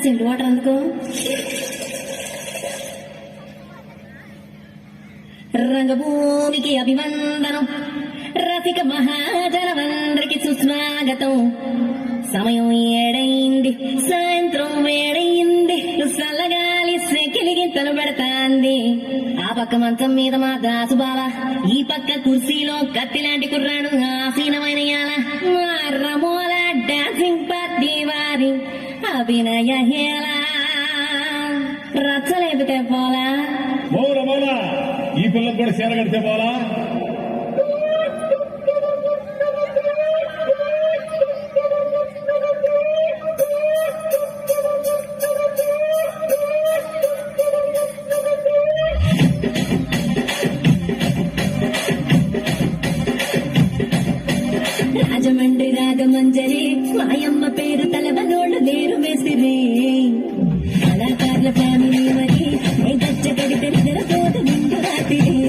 చెండు వాటర్ అందుకో. రంగభూమికి అభివందనం, రసిక మహాజనమందరికి సుస్వాగతం. సమయం ఏడైంది, సాయంత్రం వేడయింది, చల్లగాలి సెకిలిగింతలు పెడతాంది. ఆ పక్క మంచం మీద మా దాసు బావ, ఈ పక్క కుర్చీలో కత్తిలాంటి కుర్రాడు ఆసీనమైన యాల. మా రమోల డాన్సింగ్ పార్టీ వారి అభినయ హేళ. రచ్చలేపితే పోలా ఈ పిల్లలకు కూడా చీర కడితే పోలా. రాజమండ్రి రాగమంజరి మాయమ్మ పేరు తలవనోళ్ళు లేరు వేసిరే. కళాకారుల ఫ్యామిలీ మరి గచ్చ కడితే నిద్రపోత నిండు రాత్రి.